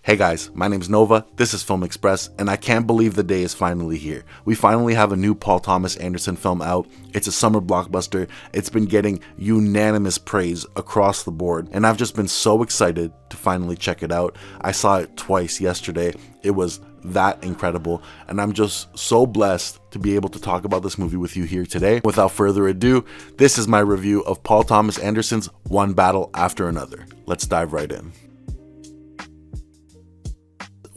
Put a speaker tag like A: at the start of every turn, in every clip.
A: Hey guys, my name's Nova, this is Film Express, and I can't believe the day is finally here. We finally have a new Paul Thomas Anderson film out. It's a summer blockbuster. It's been getting unanimous praise across the board, and I've just been so excited to finally check it out. I saw it twice yesterday. It was that incredible, and I'm just so blessed to be able to talk about this movie with you here today. Without further ado, this is my review of Paul Thomas Anderson's One Battle After Another. Let's dive right in.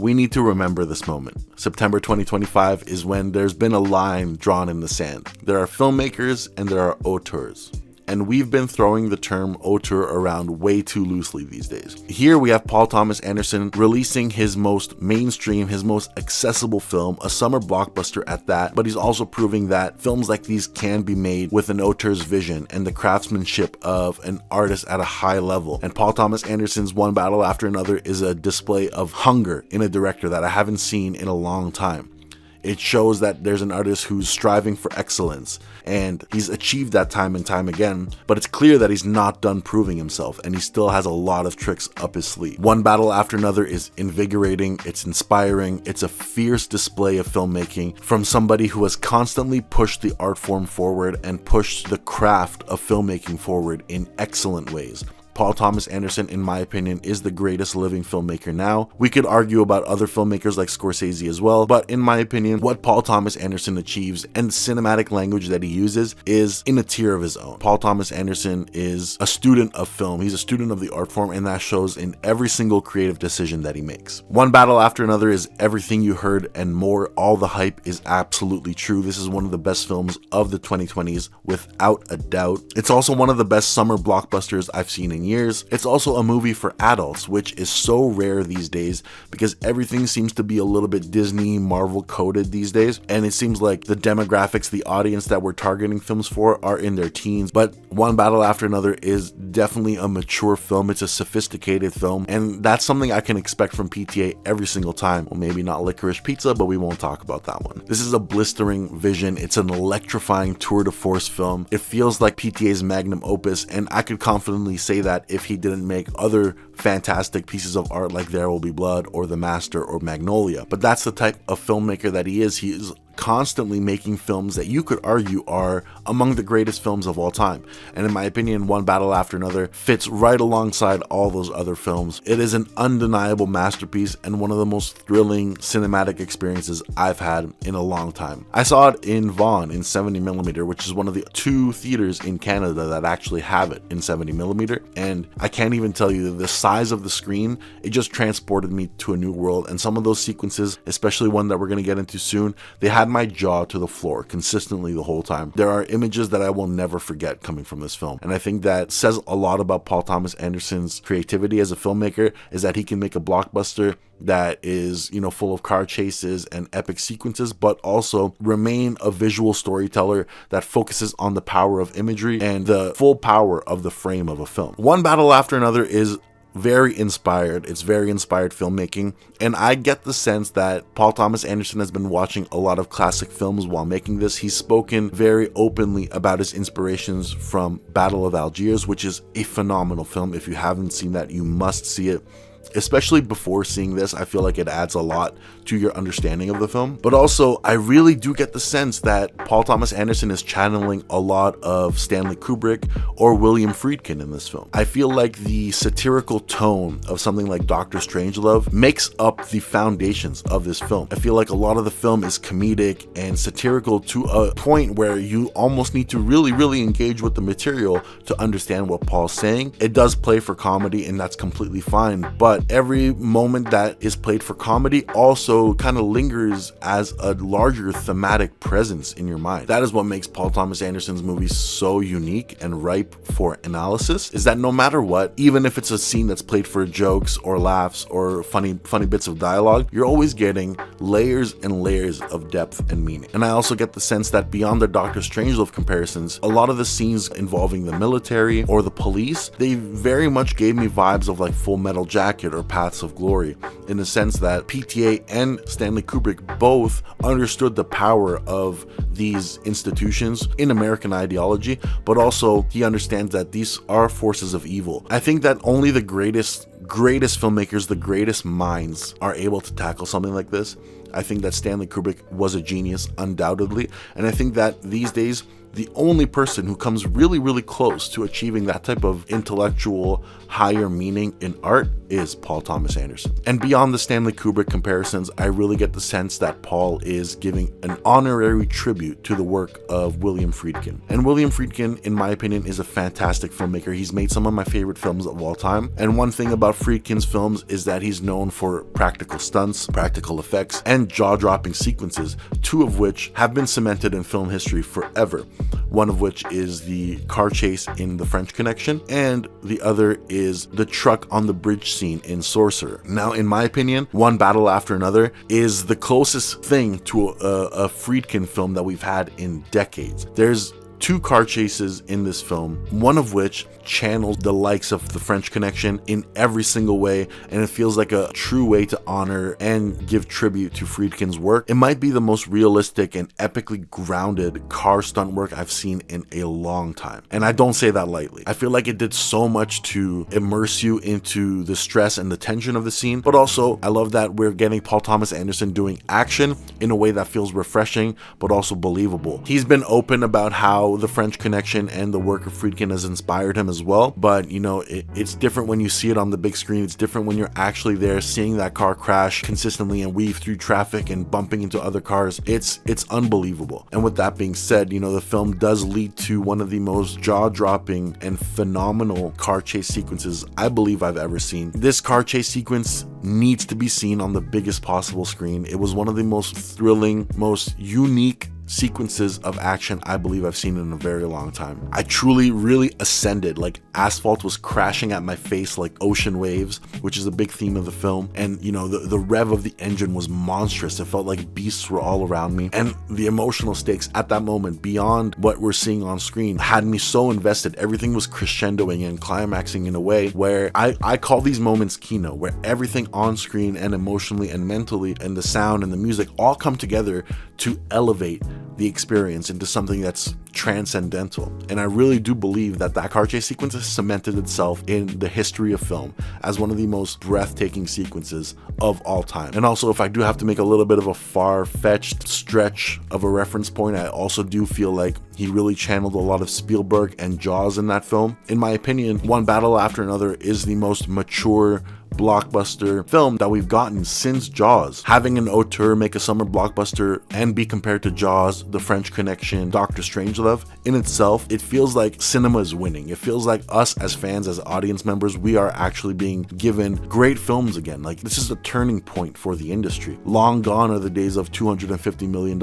A: We need to remember this moment. September 2025 is when there's been a line drawn in the sand. There are filmmakers and there are auteurs. And we've been throwing the term auteur around way too loosely these days. Here we have Paul Thomas Anderson releasing his most mainstream, his most accessible film, a summer blockbuster at that, but he's also proving that films like these can be made with an auteur's vision and the craftsmanship of an artist at a high level. And Paul Thomas Anderson's One Battle After Another is a display of hunger in a director that I haven't seen in a long time. It shows that there's an artist who's striving for excellence, and he's achieved that time and time again, but it's clear that he's not done proving himself, and he still has a lot of tricks up his sleeve. One Battle After Another is invigorating, it's inspiring, it's a fierce display of filmmaking from somebody who has constantly pushed the art form forward and pushed the craft of filmmaking forward in excellent ways. Paul Thomas Anderson, in my opinion, is the greatest living filmmaker now. We could argue about other filmmakers like Scorsese as well, but in my opinion, what Paul Thomas Anderson achieves and the cinematic language that he uses is in a tier of his own. Paul Thomas Anderson is a student of film. He's a student of the art form, and that shows in every single creative decision that he makes. One Battle After Another is everything you heard and more. All the hype is absolutely true. This is one of the best films of the 2020s, without a doubt. It's also one of the best summer blockbusters I've seen in years. It's also a movie for adults, which is so rare these days because everything seems to be a little bit Disney, Marvel coded these days, and it seems like the demographics, the audience that we're targeting films for are in their teens. But One Battle After Another is definitely a mature film. It's a sophisticated film, and that's something I can expect from PTA every single time. Well, maybe not Licorice Pizza, but we won't talk about that one. This is a blistering vision. It's an electrifying tour de force film. It feels like PTA's magnum opus, and I could confidently say that if he didn't make other fantastic pieces of art like There Will Be Blood or The Master or Magnolia. But that's the type of filmmaker that he is. He is constantly making films that you could argue are among the greatest films of all time. And in my opinion, One Battle After Another fits right alongside all those other films. It is an undeniable masterpiece and one of the most thrilling cinematic experiences I've had in a long time. I saw it in Vaughan in 70mm, which is one of the two theaters in Canada that actually have it in 70mm. And I can't even tell you the size of the screen. It just transported me to a new world. And some of those sequences, especially one that we're going to get into soon, they had my jaw to the floor consistently the whole time. There are images that I will never forget coming from this film, and I think that says a lot about Paul Thomas Anderson's creativity as a filmmaker, is that he can make a blockbuster that is, full of car chases and epic sequences, but also remain a visual storyteller that focuses on the power of imagery and the full power of the frame of a film. One Battle After Another is very inspired. It's very inspired filmmaking, and I get the sense that Paul Thomas Anderson has been watching a lot of classic films while making this. He's spoken very openly about his inspirations from Battle of Algiers, which is a phenomenal film. If you haven't seen that, you must see it. Especially before seeing this, I feel like it adds a lot to your understanding of the film. But also, I really do get the sense that Paul Thomas Anderson is channeling a lot of Stanley Kubrick or William Friedkin in this film. I feel like the satirical tone of something like Dr. Strangelove makes up the foundations of this film. I feel like a lot of the film is comedic and satirical to a point where you almost need to really engage with the material to understand what Paul's saying. It does play for comedy, and that's completely fine, but every moment that is played for comedy also kind of lingers as a larger thematic presence in your mind. That is what makes Paul Thomas Anderson's movies so unique and ripe for analysis, is that no matter what, even if it's a scene that's played for jokes or laughs or funny bits of dialogue, you're always getting layers and layers of depth and meaning. And I also get the sense that beyond the Dr. Strangelove comparisons, a lot of the scenes involving the military or the police, they very much gave me vibes of like Full Metal Jacket or Paths of Glory, in the sense that PTA and Stanley Kubrick both understood the power of these institutions in American ideology, but also he understands that these are forces of evil. I think that only the greatest greatest filmmakers, the greatest minds are able to tackle something like this. I think that Stanley Kubrick was a genius, undoubtedly. And I think that these days, the only person who comes really, really close to achieving that type of intellectual higher meaning in art is Paul Thomas Anderson. And beyond the Stanley Kubrick comparisons, I really get the sense that Paul is giving an honorary tribute to the work of William Friedkin. And William Friedkin, in my opinion, is a fantastic filmmaker. He's made some of my favorite films of all time. And one thing about Friedkin's films is that he's known for practical stunts, practical effects, and jaw-dropping sequences, two of which have been cemented in film history forever. One of which is the car chase in The French Connection, and the other is the truck on the bridge scene in Sorcerer. Now, in my opinion, One Battle After Another is the closest thing to a Friedkin film that we've had in decades. There's two car chases in this film, one of which channels the likes of The French Connection in every single way, and it feels like a true way to honor and give tribute to Friedkin's work. It might be the most realistic and epically grounded car stunt work I've seen in a long time, and I don't say that lightly. I feel like it did so much to immerse you into the stress and the tension of the scene, but also I love that we're getting Paul Thomas Anderson doing action in a way that feels refreshing but also believable. He's been open about how The French Connection and the work of Friedkin has inspired him as well, but you know, it's different when you see it on the big screen. It's different when you're actually there seeing that car crash consistently and weave through traffic and bumping into other cars. It's unbelievable. And with that being said, you know, the film does lead to one of the most jaw-dropping and phenomenal car chase sequences I believe I've ever seen. This car chase sequence needs to be seen on the biggest possible screen. It was one of the most thrilling, most unique sequences of action I believe I've seen in a very long time. I truly really ascended, like asphalt was crashing at my face like ocean waves, which is a big theme of the film. And you know, the rev of the engine was monstrous. It felt like beasts were all around me, and the emotional stakes at that moment beyond what we're seeing on screen had me so invested. Everything was crescendoing and climaxing in a way where I call these moments kino, where everything on screen and emotionally and mentally and the sound and the music all come together to elevate the experience into something that's transcendental. And I really do believe that car chase sequence has cemented itself in the history of film as one of the most breathtaking sequences of all time. And also, if I do have to make a little bit of a far-fetched stretch of a reference point, I also do feel like he really channeled a lot of Spielberg and Jaws in that film. In my opinion, One Battle After Another is the most mature blockbuster film that we've gotten since Jaws. Having an auteur make a summer blockbuster and be compared to Jaws, The French Connection, Doctor Strangelove, in itself, it feels like cinema is winning. It feels like us as fans, as audience members, we are actually being given great films again. Like, this is a turning point for the industry. Long gone are the days of $250 million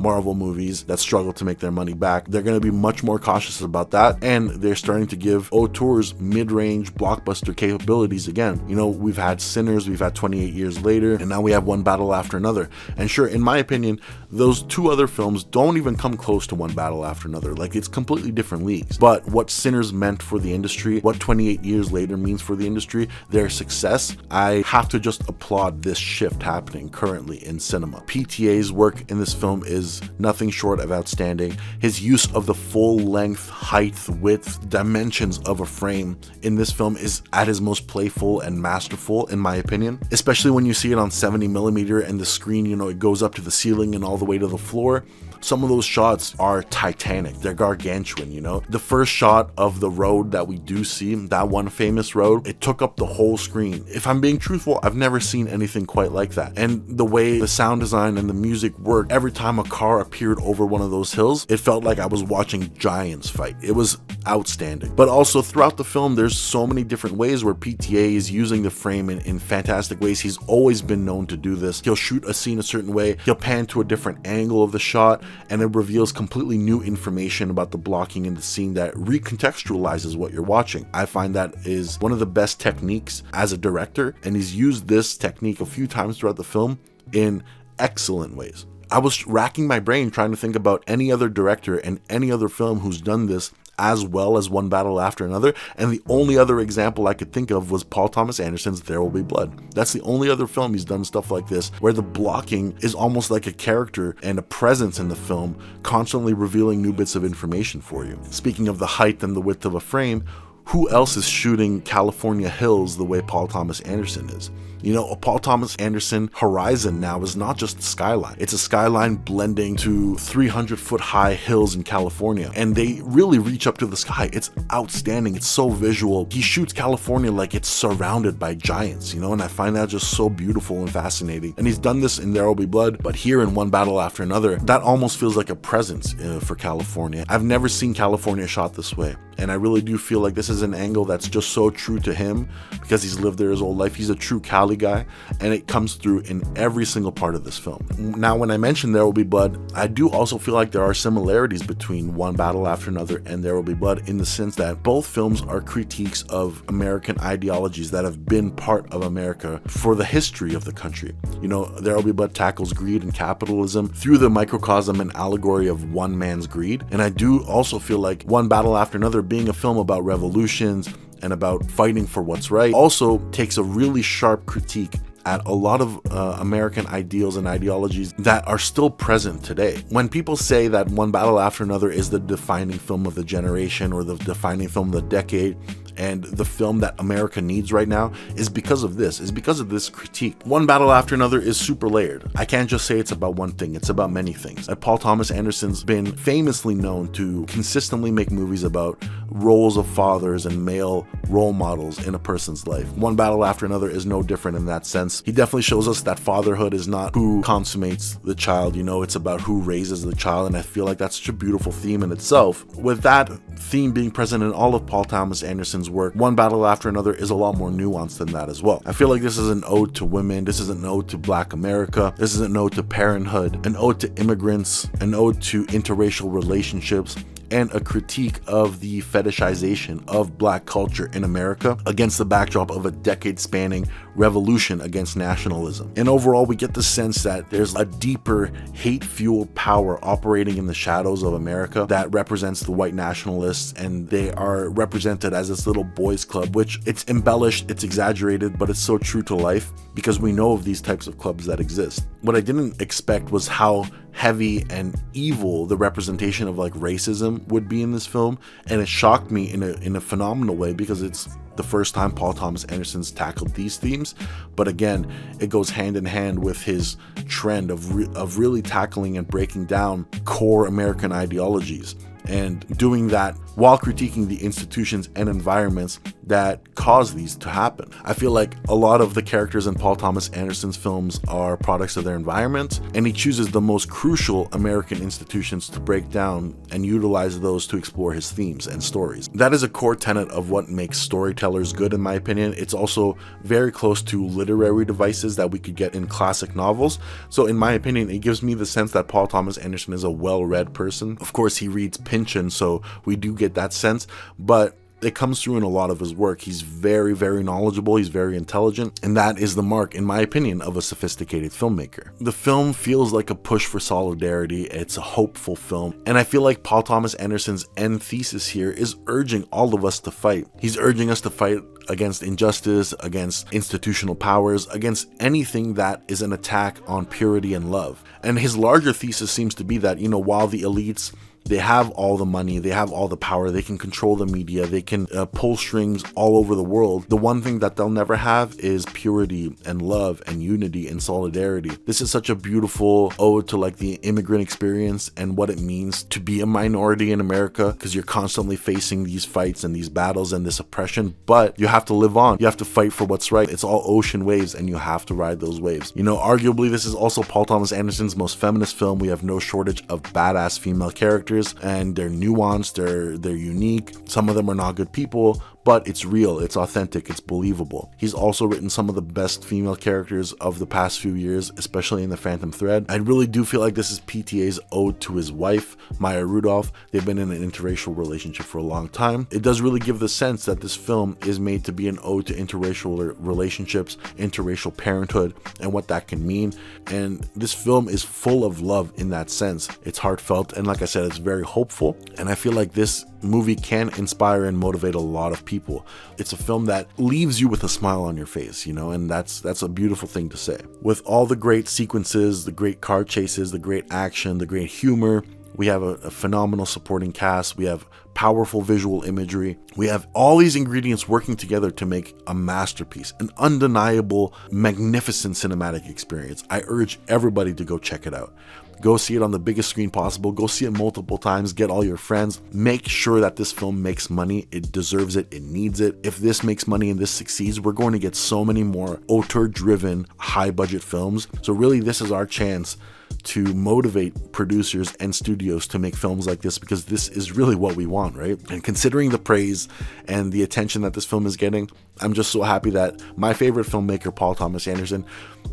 A: Marvel movies that struggle to make their money back. They're going to be much more cautious about that, and they're starting to give auteurs mid-range blockbuster capabilities again. You know, we've had Sinners, we've had 28 Years Later, and now we have One Battle After Another. And sure, in my opinion, those two other films don't even come close to One Battle After Another. Like, it's completely different leagues. But what Sinners meant for the industry, what 28 Years Later means for the industry, their success, I have to just applaud this shift happening currently in cinema. PTA's work in this film is nothing short of outstanding. His use of the full length, height, width, dimensions of a frame in this film is at his most playful and masterful, in my opinion, especially when you see it on 70mm and the screen, you know, it goes up to the ceiling and all the way to the floor. Some of those shots are titanic. They're gargantuan, you know. The first shot of the road that we do see, that one famous road, it took up the whole screen. If I'm being truthful, I've never seen anything quite like that. And the way the sound design and the music worked, every time a car appeared over one of those hills, it felt like I was watching giants fight. It was outstanding. But also throughout the film, there's so many different ways where PTA is using the frame in fantastic ways. He's always been known to do this. He'll shoot a scene a certain way, he'll pan to a different angle of the shot, and it reveals completely new information about the blocking in the scene that recontextualizes what you're watching. I find that is one of the best techniques as a director, and he's used this technique a few times throughout the film in excellent ways. I was racking my brain trying to think about any other director and any other film who's done this as well as One Battle After Another, and the only other example I could think of was Paul Thomas Anderson's There Will Be Blood. That's the only other film he's done stuff like this, where the blocking is almost like a character and a presence in the film, constantly revealing new bits of information for you. Speaking of the height and the width of a frame, who else is shooting California hills the way Paul Thomas Anderson is? You know, a Paul Thomas Anderson horizon now is not just the skyline. It's a skyline blending to 300-foot high hills in California, and they really reach up to the sky. It's outstanding. It's so visual. He shoots California like it's surrounded by giants, you know, and I find that just so beautiful and fascinating. And he's done this in There Will Be Blood, but here in One Battle After Another, that almost feels like a presence for California. I've never seen California shot this way, and I really do feel like this is an angle that's just so true to him because he's lived there his whole life. He's a true Cali guy, and it comes through in every single part of this film. Now, when I mentioned There Will Be Blood, I do also feel like there are similarities between One Battle After Another and There Will Be Blood, in the sense that both films are critiques of American ideologies that have been part of America for the history of the country. You know, There Will Be Blood tackles greed and capitalism through the microcosm and allegory of one man's greed, and I do also feel like One Battle After Another, being a film about revolutions and about fighting for what's right, also takes a really sharp critique at a lot of American ideals and ideologies that are still present today. When people say that One Battle After Another is the defining film of the generation or the defining film of the decade, and the film that America needs right now, is because of this, critique. One Battle After Another is super layered. I can't just say it's about one thing, it's about many things. And Paul Thomas Anderson's been famously known to consistently make movies about roles of fathers and male role models in a person's life. One Battle After Another is no different in that sense. He definitely shows us that fatherhood is not who consummates the child, you know, it's about who raises the child, and I feel like that's such a beautiful theme in itself. With that theme being present in all of Paul Thomas Anderson's work, One Battle After Another is a lot more nuanced than that as well. I feel like this is an ode to women, this is an ode to Black America, this is an ode to parenthood, an ode to immigrants, an ode to interracial relationships, and a critique of the fetishization of Black culture in America against the backdrop of a decade-spanning revolution against nationalism. And overall, we get the sense that there's a deeper hate-fueled power operating in the shadows of America that represents the white nationalists, and they are represented as this little boys club, which it's embellished, it's exaggerated, but it's so true to life because we know of these types of clubs that exist. What I didn't expect was how heavy and evil the representation of like racism would be in this film, and it shocked me in a phenomenal way because it's the first time Paul Thomas Anderson's tackled these themes. But again, it goes hand in hand with his trend of really tackling and breaking down core American ideologies, and doing that while critiquing the institutions and environments that cause these to happen. I feel like a lot of the characters in Paul Thomas Anderson's films are products of their environment, and he chooses the most crucial American institutions to break down and utilize those to explore his themes and stories. That is a core tenet of what makes storytellers good, in my opinion. It's also very close to literary devices that we could get in classic novels. So in my opinion, it gives me the sense that Paul Thomas Anderson is a well-read person. Of course, he reads Pynchon, so we do get that sense, but it comes through in a lot of his work. He's very, very knowledgeable, he's very intelligent, and that is the mark, in my opinion, of a sophisticated filmmaker. The film feels like a push for solidarity, it's a hopeful film, and I feel like Paul Thomas Anderson's end thesis here is urging all of us to fight. He's urging us to fight against injustice, against institutional powers, against anything that is an attack on purity and love. And his larger thesis seems to be that, you know, while the elites, they have all the money, they have all the power, they can control the media, they can pull strings all over the world, the one thing that they'll never have is purity and love and unity and solidarity. This is such a beautiful ode to like the immigrant experience and what it means to be a minority in America, because you're constantly facing these fights and these battles and this oppression, but you have to live on, you have to fight for what's right. It's all ocean waves and you have to ride those waves. You know, arguably this is also Paul Thomas Anderson's most feminist film. We have no shortage of badass female characters, and they're nuanced, they're unique. Some of them are not good people, but it's real, it's authentic, it's believable. He's also written some of the best female characters of the past few years, especially in The Phantom Thread. I really do feel like this is PTA's ode to his wife, Maya Rudolph. They've been in an interracial relationship for a long time. It does really give the sense that this film is made to be an ode to interracial relationships, interracial parenthood, and what that can mean. And this film is full of love in that sense. It's heartfelt, and like I said, it's very hopeful. And I feel like this movie can inspire and motivate a lot of people. It's a film that leaves you with a smile on your face, you know, and that's a beautiful thing to say. With all the great sequences, the great car chases, the great action, the great humor, we have a phenomenal supporting cast. We have powerful visual imagery. We have all these ingredients working together to make a masterpiece, an undeniable, magnificent cinematic experience. I urge everybody to go check it out. Go see it on the biggest screen possible. Go see it multiple times. Get all your friends. Make sure that this film makes money. It deserves it. It needs it. If this makes money and this succeeds, we're going to get so many more auteur-driven, high-budget films. So really, this is our chance to motivate producers and studios to make films like this, because this is really what we want, right? And considering the praise and the attention that this film is getting, I'm just so happy that my favorite filmmaker, Paul Thomas Anderson,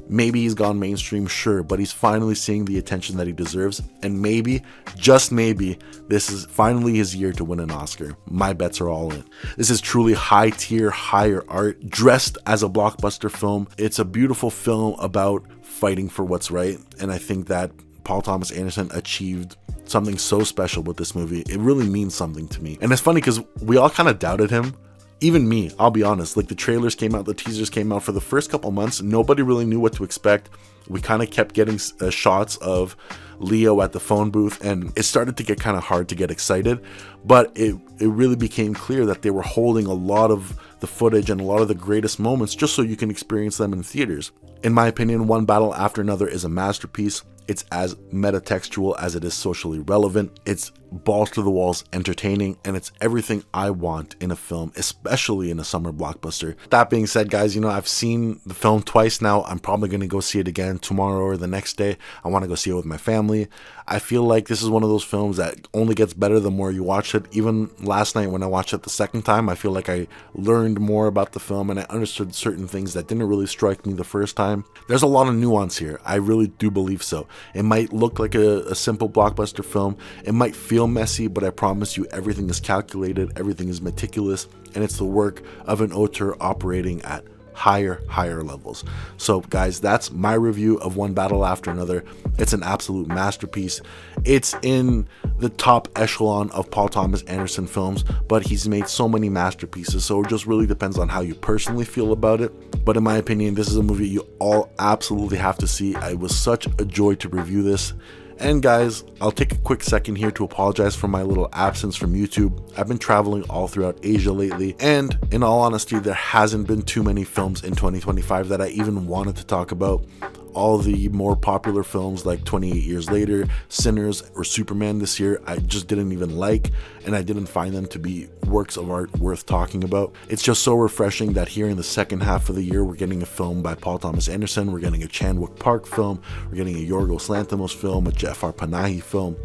A: maybe he's gone mainstream, sure, but he's finally seeing the attention that he deserves. And maybe, just maybe, this is finally his year to win an Oscar. My bets are all in. This is truly high tier, higher art, dressed as a blockbuster film. It's a beautiful film about fighting for what's right. And I think that Paul Thomas Anderson achieved something so special with this movie. It really means something to me. And it's funny because we all kind of doubted him. Even me, I'll be honest, like the trailers came out, the teasers came out. For the first couple months, nobody really knew what to expect. We kind of kept getting shots of Leo at the phone booth, and it started to get kind of hard to get excited. But it really became clear that they were holding a lot of the footage and a lot of the greatest moments just so you can experience them in theaters. In my opinion, One Battle After Another is a masterpiece. It's as metatextual as it is socially relevant. It's balls to the walls entertaining, and it's everything I want in a film, especially in a summer blockbuster. That being said, guys, I've seen the film twice now. I'm probably going to go see it again tomorrow or the next day. I want to go see it with my family. I feel like this is one of those films that only gets better the more you watch it. Even last night when I watched it the second time, I feel like I learned more about the film and I understood certain things that didn't really strike me the first time. There's a lot of nuance here. I really do believe so. It might look like a simple blockbuster film. It might feel messy, but I promise you everything is calculated, everything is meticulous, and it's the work of an auteur operating at higher levels. So guys, that's my review of One Battle After Another. It's an absolute masterpiece. It's in the top echelon of Paul Thomas Anderson films, but he's made so many masterpieces, so it just really depends on how you personally feel about it. But in my opinion, this is a movie you all absolutely have to see. It was such a joy to review this. And guys, I'll take a quick second here to apologize for my little absence from YouTube. I've been traveling all throughout Asia lately, and in all honesty, there hasn't been too many films in 2025 that I even wanted to talk about. All the more popular films like 28 Years Later, Sinners, or Superman this year, I just didn't even like, and I didn't find them to be works of art worth talking about. It's just so refreshing that here in the second half of the year, we're getting a film by Paul Thomas Anderson, we're getting a Chan-wook Park film, we're getting a Yorgos Lanthimos film, a Jafar Panahi film.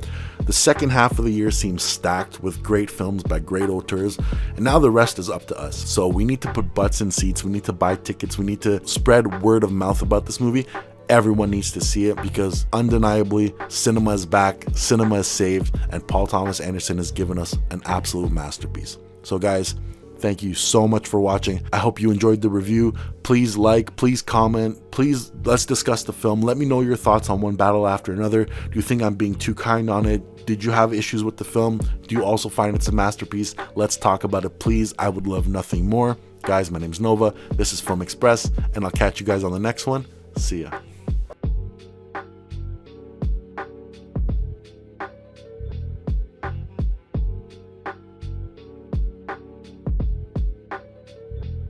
A: The second half of the year seems stacked with great films by great auteurs, and now the rest is up to us. So we need to put butts in seats, we need to buy tickets, we need to spread word of mouth about this movie. Everyone needs to see it because undeniably cinema is back, cinema is saved, and Paul Thomas Anderson has given us an absolute masterpiece. So guys, thank you so much for watching. I hope you enjoyed the review. Please like, please comment, please let's discuss the film. Let me know your thoughts on One Battle After Another. Do you think I'm being too kind on it? Did you have issues with the film? Do you also find it's a masterpiece? Let's talk about it, please. I would love nothing more. Guys, my name's Nova. This is Film Express, and I'll catch you guys on the next one. See ya.